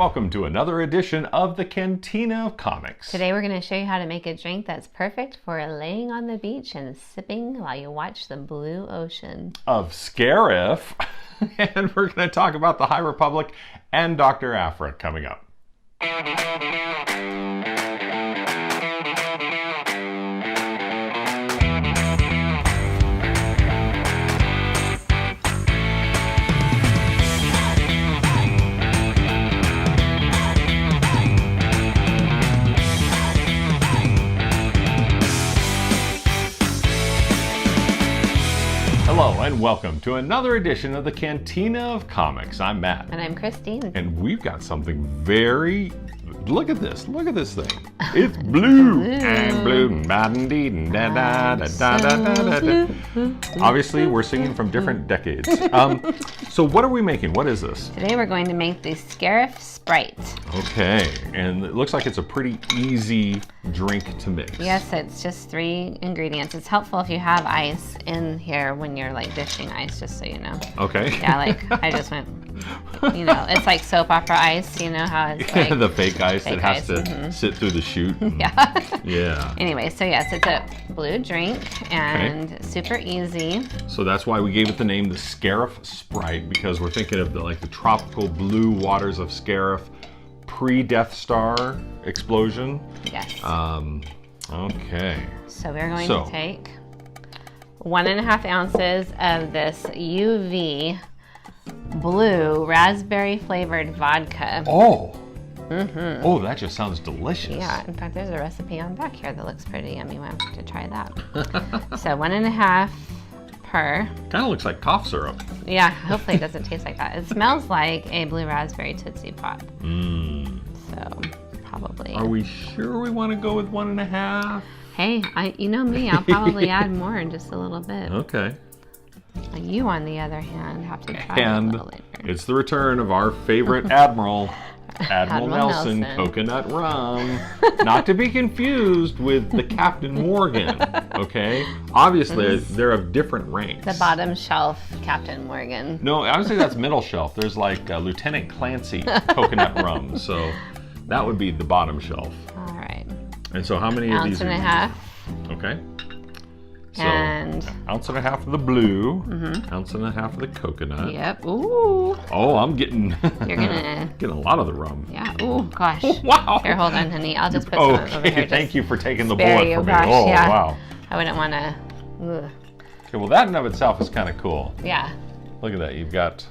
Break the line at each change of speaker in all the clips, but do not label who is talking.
welcome to another edition of the Cantina of Comics.
Today we're going to show you how to make a drink that's perfect for laying on the beach and sipping while you watch the blue ocean.
Of Scarif, and we're going to talk about the High Republic and Dr. Aphra coming up. Hello and welcome to another edition of the Cantina of Comics. I'm Matt.
And I'm Kristi.
And we've got something very... Look at this thing. It's blue. And blue. Obviously, we're singing from different decades. So what are we making? What is this?
Today we're going to make the Scarif Sprite.
Okay, and it looks like it's a pretty easy drink to mix.
Yes, it's just 3 ingredients. It's helpful if you have ice in here when you're like dishing ice, just so you know.
Okay.
Yeah, like I just went, you know, it's like soap opera ice, you know how it's like
the fake ice that has to sit through the chute.
Yeah.
Yeah.
Anyway, so yes, it's a blue drink and super easy.
So that's why we gave it the name the Scarif Sprite, because we're thinking of the tropical blue waters of Scarif pre-Death Star explosion.
Yes.
Okay.
So we're going to take 1.5 ounces of this UV blue raspberry flavored vodka.
Oh. Oh, that just sounds delicious.
Yeah, in fact, there's a recipe on back here that looks pretty yummy. We'll have to try that. So 1.5 per.
Kind of looks like cough syrup.
Yeah, hopefully it doesn't taste like that. It smells like a blue raspberry Tootsie Pop. So probably.
Are we sure we want to go with 1.5?
Hey, you know me, I'll probably add more in just a little bit.
Okay.
You, on the other hand, have to try it a little later.
It's the return of our favorite Admiral Nelson coconut rum. Not to be confused with the Captain Morgan, okay? Obviously, they're of different ranks.
The bottom shelf Captain Morgan.
No, I would say that's middle shelf. There's like Lieutenant Clancy coconut rum, so that would be the bottom shelf.
All right.
And so how many of these?
1.5 ounces.
Okay. So,
and
1.5 ounces of the blue, 1.5 ounces of the coconut.
Yep. Ooh.
Oh, I'm getting
You're gonna
getting a lot of the rum.
Yeah. Ooh, gosh.
Wow.
Here, hold on, honey. I'll just put some over here.
Thank you for taking the bullet for me.
Gosh,
oh,
yeah.
wow.
I wouldn't want to.
Okay, well, that in of itself is kind of cool.
Yeah.
Look at that. You've got.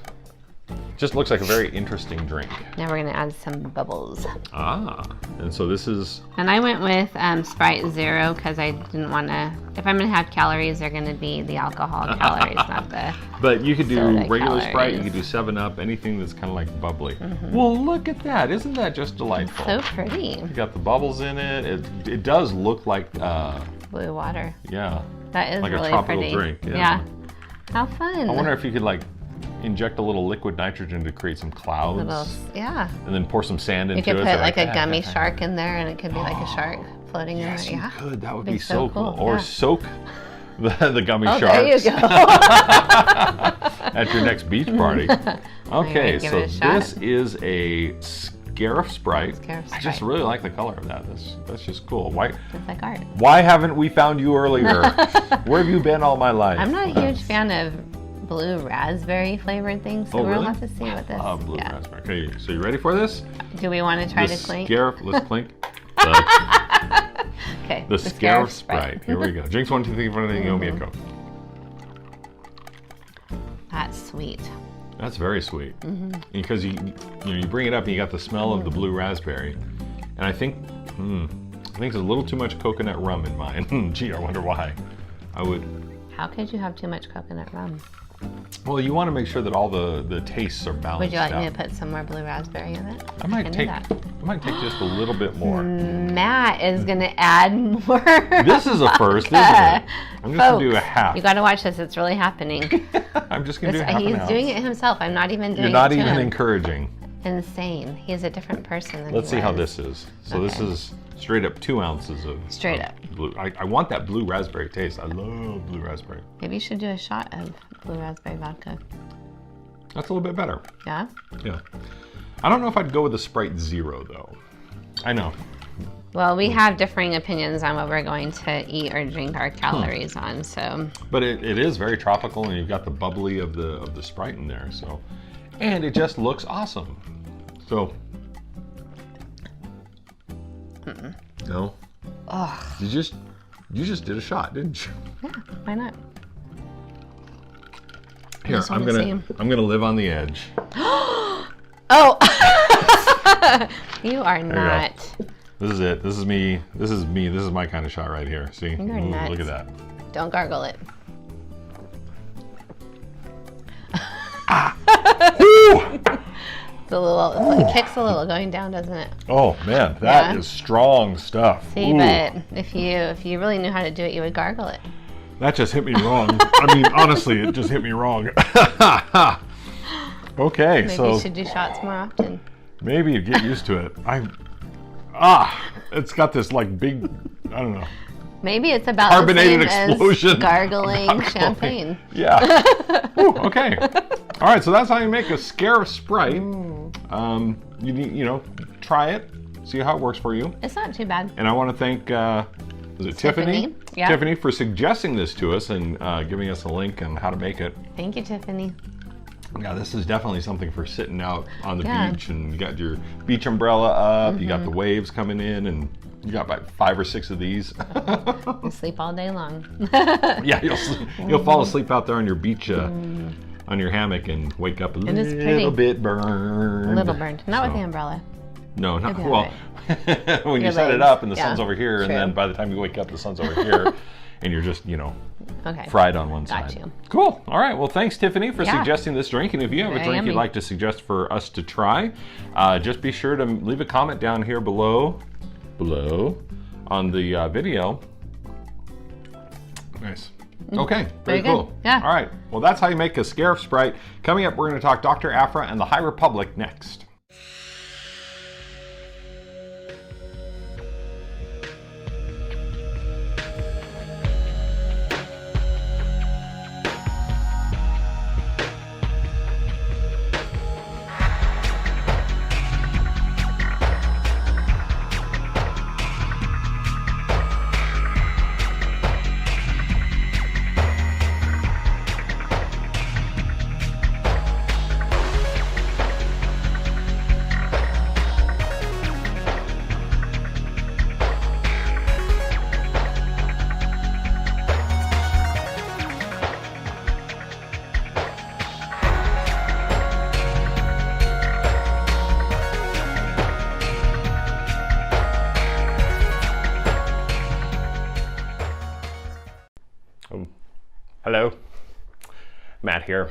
Just looks like a very interesting drink.
Now we're gonna add some bubbles.
Ah, and so this is.
And I went with Sprite Zero because I didn't want to. If I'm gonna have calories, they're gonna be the alcohol calories, not the.
But you could do regular
calories.
Sprite. You could do 7-Up. Anything that's kind of like bubbly. Well, look at that! Isn't that just delightful?
So pretty.
You got the bubbles in it. It does look like.
Blue water.
Yeah.
That is
like
really
a tropical
pretty.
drink.
Yeah. How fun.
I wonder if you could inject a little liquid nitrogen to create some clouds.
Yeah.
And then pour some sand into it.
You could put like a gummy shark in there, and it could be like a shark floating in there.
Yeah, you could. That would be
so
cool.
cool.
Or soak the gummy sharks.
There you go.
At your next beach party. Okay, so this is a Scarif Sprite. I just really like the color of that. That's just cool. Why?
It's like art.
Why haven't we found you earlier? Where have you been all my life?
I'm not a huge fan of blue raspberry flavored things, so we'll have to see what this.
Oh, blue raspberry. Okay, so you ready for this?
Do we want to try to clink?
Let's clink.
Okay.
The Scarif Sprite. Here we go. Drinks 1, 2, 3, 4, and then you owe me a Coke.
That's sweet.
That's very sweet. Because you bring it up and you got the smell of the blue raspberry, and I think there's a little too much coconut rum in mine. Gee, I wonder why.
How could you have too much coconut rum?
Well, you want to make sure that all the tastes are balanced.
Would you like
out.
me to put some more blue raspberry in it?
I might take just a little bit more.
Matt is gonna add more.
This is a first, isn't it? I'm just gonna do a half.
You gotta watch this. It's really happening.
I'm just gonna do half an ounce.
He's doing it himself. I'm not even doing it.
You're not
to
even
him.
encouraging.
Insane. He's a different person than
Let's
he
see how
was.
this is. So this is straight up 2 ounces of blue. I want that blue raspberry taste. I love blue raspberry.
Maybe you should do a shot of blue raspberry vodka.
That's a little bit better.
Yeah?
Yeah. I don't know if I'd go with the Sprite Zero, though. I know.
Well, we have differing opinions on what we're going to eat or drink our calories on, so.
But it is very tropical, and you've got the bubbly of the Sprite in there, so. And it just looks awesome. So. No.
Ugh.
You just did a shot, didn't you?
Yeah, why not?
Here, I'm gonna live on the edge.
Oh. You are not.
This is it. This is me. This is me. This is my kind of shot right here. See?
You're nuts.
Look at that.
Don't gargle it. It's a little. It kicks a little going down, doesn't it?
Oh man, that is strong stuff.
See, but if you really knew how to do it, you would gargle it.
That just hit me wrong. I mean, honestly, it just hit me wrong. Okay,
maybe
so
you should do shots more often.
Maybe you get used to it. It's got this like big, I don't know.
Maybe it's about
carbonated
the same
explosion.
As gargling champagne.
Yeah. Ooh, okay. All right, so that's how you make a Scarif Sprite. You need, try it, see how it works for you.
It's not too bad.
And I want to thank, was it Tiffany?
Yeah.
Tiffany for suggesting this to us and giving us a link on how to make it.
Thank you, Tiffany.
Yeah, this is definitely something for sitting out on the beach, and you got your beach umbrella up, you got the waves coming in, and you got about 5 or 6 of these.
You sleep all day long.
Yeah, you'll fall asleep out there on your beach, on your hammock, and wake up a little bit burned.
A little burned, not with the umbrella.
No, not well. Right. When you set it up and the sun's over here, and then by the time you wake up, the sun's over here, and you're just, fried on one side.
Got you.
Cool. All right. Well, thanks, Tiffany, for suggesting this drink. And if you have a drink you'd like to suggest for us to try, just be sure to leave a comment down here below on the video. Nice. Okay. Very cool.
Yeah.
All right. Well, that's how you make a Scarif Sprite. Coming up, we're going to talk Dr. Aphra and the High Republic next. Hello, Matt here.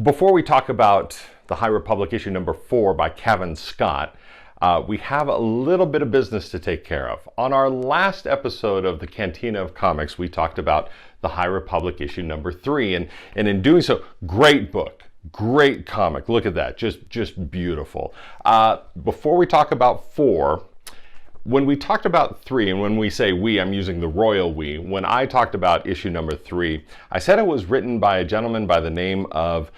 Before we talk about the High Republic issue number 4 by Cavan Scott, we have a little bit of business to take care of. On our last episode of the Cantina of Comics, we talked about the High Republic issue number 3, and in doing so, great book, great comic. Look at that, just beautiful. Before we talk about 4, when we talked about 3, and when we say we, I'm using the royal we, when I talked about issue number 3, I said it was written by a gentleman by the name of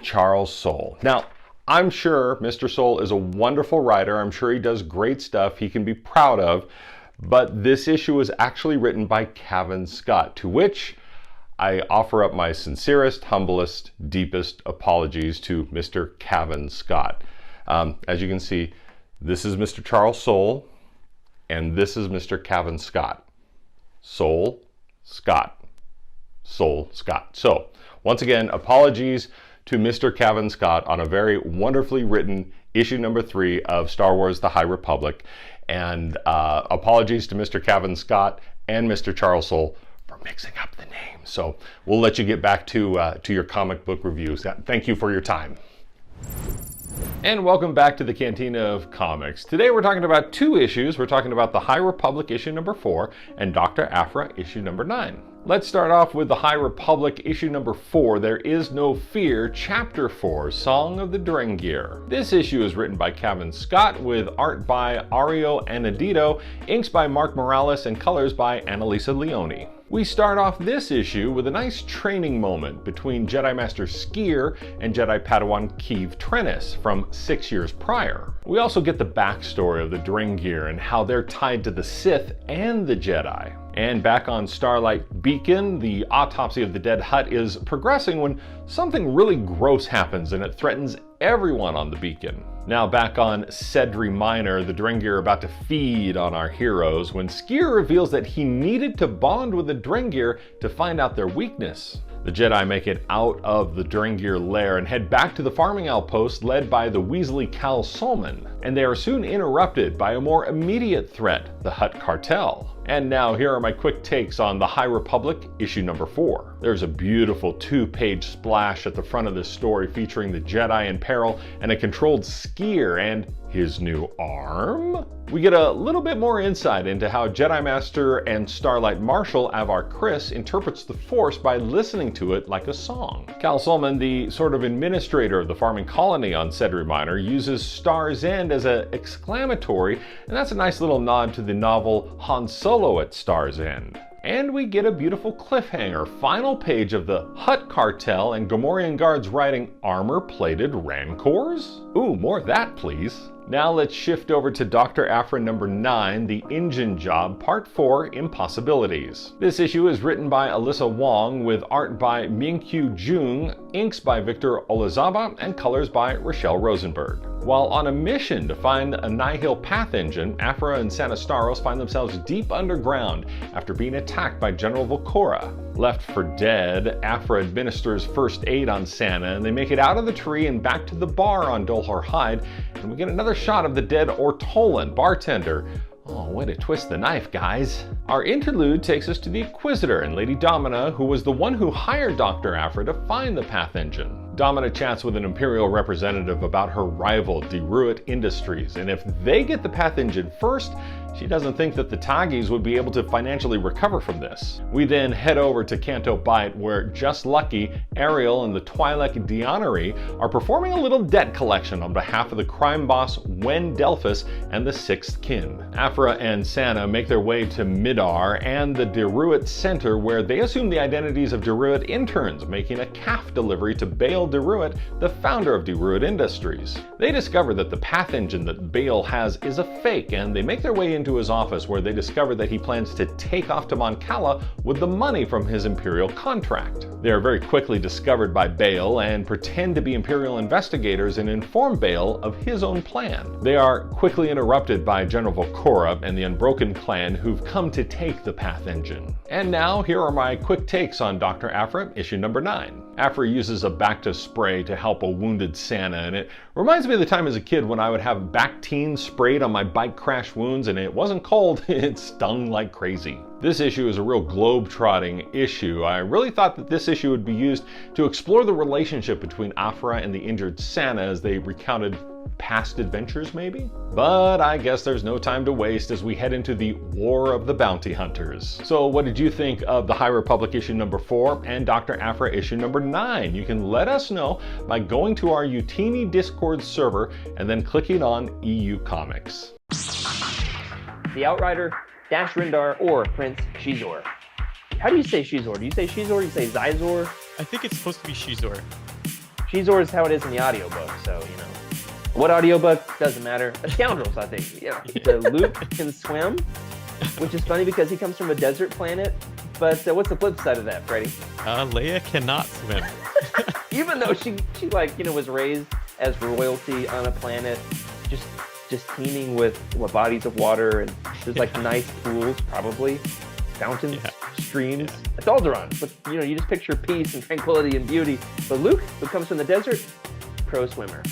Charles Soule. Now, I'm sure Mr. Soule is a wonderful writer. I'm sure he does great stuff he can be proud of, but this issue was actually written by Cavan Scott, to which I offer up my sincerest, humblest, deepest apologies to Mr. Cavan Scott. As you can see, this is Mr. Charles Soule, and this is Mr. Cavan Scott. Soule, Scott. Soule, Scott. So, once again, apologies to Mr. Cavan Scott on a very wonderfully written issue number 3 of Star Wars The High Republic. And apologies to Mr. Cavan Scott and Mr. Charles Soule for mixing up the names. So, we'll let you get back to your comic book reviews. Thank you for your time. And welcome back to the Cantina of Comics. Today we're talking about 2 issues. We're talking about the High Republic issue number 4 and Dr. Aphra issue number 9. Let's start off with the High Republic issue number 4, There Is No Fear, Chapter 4, Song of the Drengir. This issue is written by Cavan Scott with art by Ario Anadito, inks by Mark Morales, and colors by Annalisa Leone. We start off this issue with a nice training moment between Jedi Master Skier and Jedi Padawan Keeve Trennis from 6 years prior. We also get the backstory of the Drengir and how they're tied to the Sith and the Jedi. And back on Starlight Beacon, the autopsy of the dead Hutt is progressing when something really gross happens and it threatens everyone on the beacon. Now back on Sedri Minor, the Drengir are about to feed on our heroes when Skier reveals that he needed to bond with the Drengir to find out their weakness. The Jedi make it out of the Drengir lair and head back to the farming outpost led by the Weasley Cal Solman, and they are soon interrupted by a more immediate threat, the Hutt Cartel. And now here are my quick takes on the High Republic, issue number 4. There's a beautiful 2-page splash at the front of this story featuring the Jedi in peril and a controlled Skier and his new arm? We get a little bit more insight into how Jedi Master and Starlight Marshal Avar Kriss interprets the Force by listening to it like a song. Cal Solman, the sort of administrator of the farming colony on Sedri Minor, uses Star's End as an exclamatory, and that's a nice little nod to the novel Han Solo at Star's End. And we get a beautiful cliffhanger, final page of the Hutt Cartel and Gamorrean guards riding armor-plated Rancors? Ooh, more of that, please. Now let's shift over to Dr. Aphra number 9, The Engine Job, Part 4, Impossibilities. This issue is written by Alyssa Wong with art by Mingqiu Jung, inks by Victor Olazaba, and colors by Rochelle Rosenberg. While on a mission to find a Nihil path engine, Aphra and Sanastaros find themselves deep underground after being attacked by General Volcora. Left for dead, Aphra administers first aid on Sana, and they make it out of the tree and back to the bar on Dolhor Hyde, and we get another shot of the dead Ortolan, bartender. Oh, way to twist the knife, guys. Our interlude takes us to the Inquisitor and Lady Domina, who was the one who hired Dr. Aphra to find the path engine. Domina chats with an Imperial representative about her rival, Deruit Industries, and if they get the path engine first, she doesn't think that the Tagis would be able to financially recover from this. We then head over to Canto Bight, where Just Lucky, Ariel, and the Twi'lek Dianery are performing a little debt collection on behalf of the crime boss Wen Delphus and the Sixth Kin. Aphra and Sana make their way to Midar and the Deruit Center, where they assume the identities of Deruit interns, making a calf delivery to Bail Deruit, the founder of Deruit Industries. They discover that the path engine that Bail has is a fake, and they make their way into his office, where they discover that he plans to take off to Mon Cala with the money from his Imperial contract. They are very quickly discovered by Bail and pretend to be Imperial investigators and inform Bail of his own plan. They are quickly interrupted by General Volcora and the Unbroken clan, who've come to take the path engine. And now here are my quick takes on Dr. Aphra, issue number 9. Aphra uses a Bacta spray to help a wounded Sana, and it reminds me of the time as a kid when I would have Bactine sprayed on my bike crash wounds, and it wasn't cold, it stung like crazy. This issue is a real globe-trotting issue. I really thought that this issue would be used to explore the relationship between Aphra and the injured Sana as they recounted past adventures, maybe? But I guess there's no time to waste as we head into the War of the Bounty Hunters. So what did you think of the High Republic issue number 4 and Dr. Aphra issue number 9? You can let us know by going to our Utini Discord server and then clicking on EU Comics.
The Outrider, Dash Rendar, or Prince Shizor. How do you say Shizor? Do you say Shizor? Do you say Zizor?
I think it's supposed to be Shizor.
Shizor is how it is in the audiobook, so, you know. What audiobook? Doesn't matter. Scoundrels, I think. Yeah. Luke can swim, which is funny because he comes from a desert planet. But what's the flip side of that, Freddie?
Leia cannot swim.
Even though she like, you know, was raised as royalty on a planet, just teeming with bodies of water, and there's like nice pools, probably fountains, streams. It's Alderaan, but you know, you just picture peace and tranquility and beauty. But Luke, who comes from the desert, pro swimmer.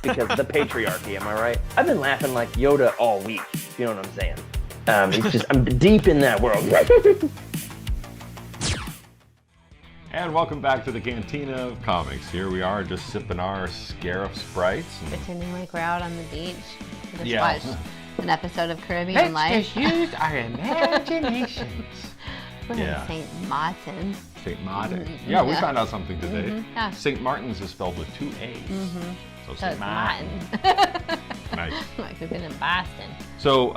Because the patriarchy, am I right? I've been laughing like Yoda all week, if you know what I'm saying. I'm deep in that world.
And welcome back to the Cantina of Comics. Here we are, just sipping our Scarif Sprites.
Pretending like we're out on the beach. Just watched an episode of Caribbean Life.
Let's just use our imaginations.
We're in St. Martin's.
St. Martin. Yeah, we found out something today.
Yeah.
St. Martin's is spelled with 2 A's. So St.
Martin.
Nice.
Like we've been in Boston.
So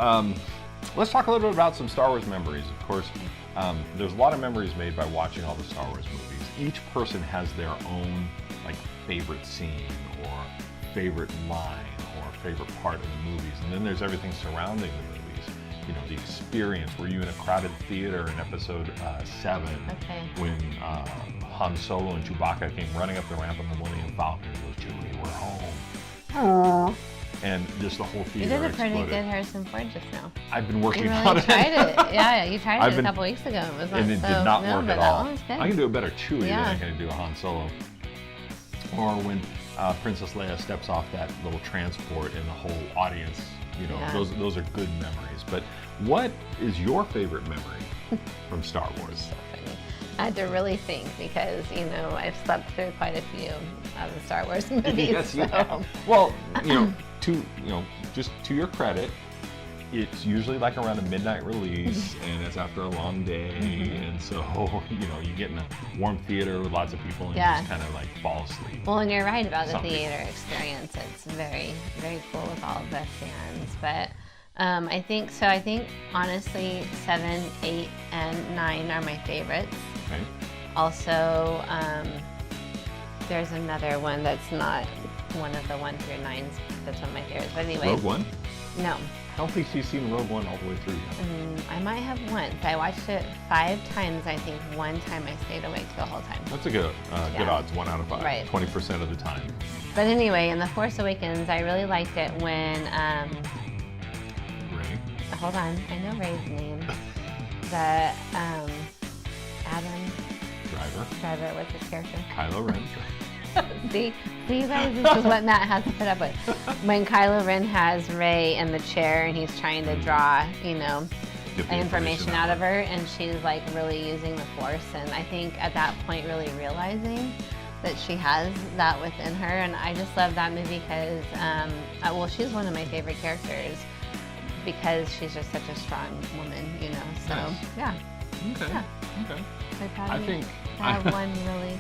let's talk a little bit about some Star Wars memories. Of course, there's a lot of memories made by watching all the Star Wars movies. Each person has their own like favorite scene or favorite line or favorite part of the movies, and then there's everything surrounding the movies. You know, the experience. Were you in a crowded theater in Episode 7 when Han Solo and Chewbacca came running up the ramp on the Millennium Falcon and goes, "Chewie, we're home."
Aww.
And just the whole theater
You did a pretty
exploded.
good Harrison Ford just now.
I've been working
You really
on it.
tried it. Yeah, you tried it a couple weeks ago. It was not
and it
so,
did not
no,
work
but
at
that
all.
one was good.
I can do a better Chewie
Yeah.
than I can do a Han Solo. Or when Princess Leia steps off that little transport and the whole audience, you know,
Yeah.
those are good memories. But what is your favorite memory from Star Wars?
So funny. I had to really think because, you know, I've slept through quite a few of the Star Wars movies.
Yes, you
so.
have. Well, just to your credit, it's usually like around a midnight release, and it's after a long day, and so you get in a warm theater with lots of people, and you just kind of like fall asleep.
Well, and you're right about the
Some
theater experience. It's very, very cool with all the fans. But I think honestly, 7, 8, and 9 are my favorites.
Okay.
Also, there's another one that's not one of the 1 through 9s. That's one of my favorites. But anyways,
Rogue One?
No.
I don't think she's seen Rogue One all the way through yet.
I might have once. I watched it 5 times. I think one time I stayed awake the whole time.
That's a good odds, 1 out of 5,
Right.
20% of the time.
But anyway, in The Force Awakens, I really liked it when,
Ray.
hold on, I know Ray's name. The, Adam Driver, what's his character?
Kylo Ren.
See, you guys, this is what Matt has to put up with. When Kylo Ren has Rey in the chair and he's trying to draw,
Get the
information out of her, and she's like really using the Force, and I think at that point really realizing that she has that within her, and I just love that movie because, she's one of my favorite characters because she's just such a strong woman, so
Nice.
yeah.
Okay.
Yeah.
Okay.
So proud
I
of
think
me. I have one really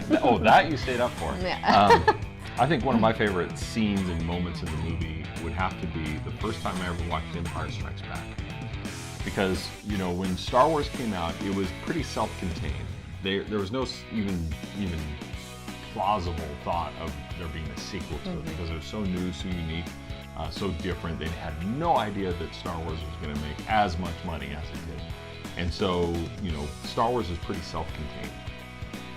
good.
that you stayed up for.
Yeah.
I think one of my favorite scenes and moments in the movie would have to be the first time I ever watched Empire Strikes Back. Because, when Star Wars came out, it was pretty self-contained. There was no even plausible thought of there being a sequel to it because it was so new, so unique, so different. They had no idea that Star Wars was going to make as much money as it did. And so, Star Wars is pretty self-contained.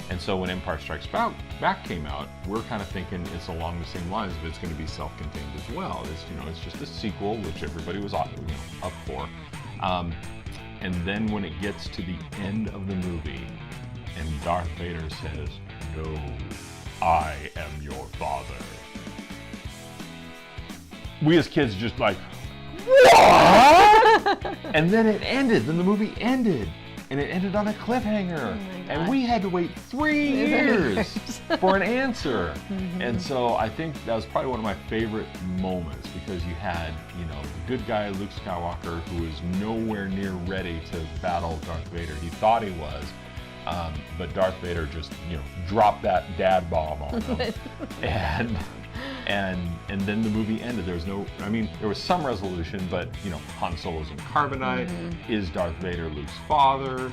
And so when Empire Strikes Back came out, we're kind of thinking it's along the same lines of it's going to be self-contained as well. It's just a sequel, which everybody was up for. And then when it gets to the end of the movie, and Darth Vader says, "No, I am your father." We as kids just like, what? And then it ended. Then the movie ended. And it ended on a cliffhanger. And we had to wait 3 years for an answer. And so I think that was probably one of my favorite moments because you had, the good guy Luke Skywalker who was nowhere near ready to battle Darth Vader. He thought he was. But Darth Vader just, dropped that dad bomb on him. And then the movie ended. There was some resolution, but Han Solo's in carbonite. Is Darth Vader Luke's father?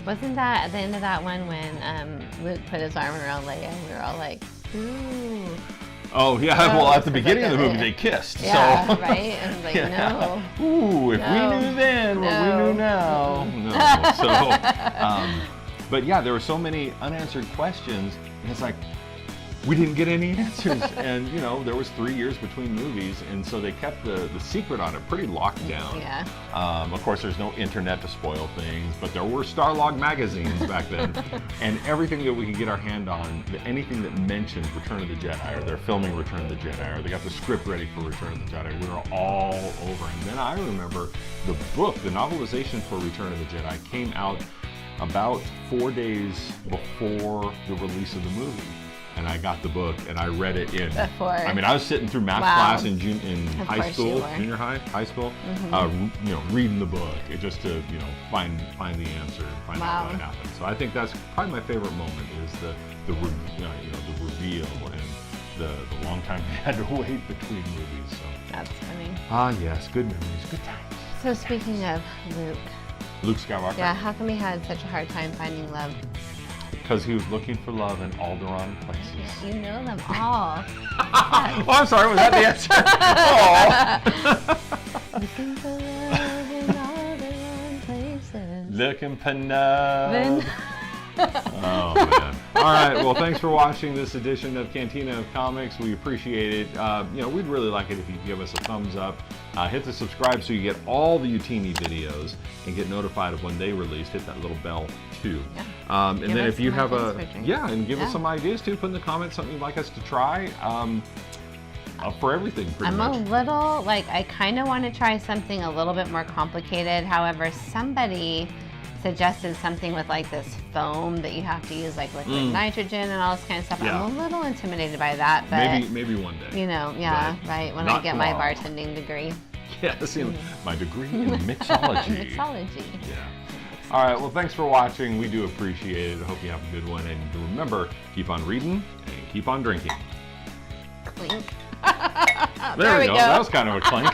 Wasn't that at the end of that one when Luke put his arm around Leia and we were all like, ooh.
Oh yeah, well at the beginning of the movie they kissed.
Yeah,
so.
right? And like, no.
Ooh, if we knew then what we knew now. No. So, but yeah, there were so many unanswered questions, and it's like, we didn't get any answers. And there was 3 years between movies, and so they kept the secret on it pretty locked down.
Yeah.
Of course, there's no internet to spoil things, but there were Starlog magazines back then, and everything that we could get our hand on, anything that mentioned Return of the Jedi, or they're filming Return of the Jedi, or they got the script ready for Return of the Jedi, we were all over. And then I remember the book, the novelization for Return of the Jedi came out about 4 days before the release of the movie. And I got the book and I read it in.
Before.
I was sitting through math class in high school, junior school, reading the book just to find the answer and find out what happened. So I think that's probably my favorite moment is the reveal the long time we had to wait between movies. So.
That's funny.
Ah, yes, good memories, good times.
So speaking of Luke.
Luke Skywalker.
Yeah, how come he had such a hard time finding love?
Because he was looking for love in all the wrong places.
You know them all.
Oh, I'm sorry, was that the answer?
Looking for love in all the wrong places.
Looking for love. Oh, man. All right, well, thanks for watching this edition of Cantina of Comics. We appreciate it. We'd really like it if you could give us a thumbs up. Hit the subscribe so you get all the Utini videos and get notified of when they release. Hit that little bell, too.
Yeah.
And
Give
then
us
if you
some
have
ideas for drinks.
and give us some ideas, too. Put in the comments something you'd like us to try. Up for everything, pretty much.
I'm a little, I kind of want to try something a little bit more complicated. However, somebody suggested something with this foam that you have to use liquid nitrogen and all this kind of stuff.
Yeah.
I'm a little intimidated by that, but
Maybe one day.
right when I
Not
get
tomorrow.
my bartending degree.
Yes, my degree in mixology.
Mixology.
Yeah. All right, well, thanks for watching. We do appreciate it. I hope you have a good one. And remember, keep on reading and keep on drinking.
Clink.
There we go. That was kind of a clink.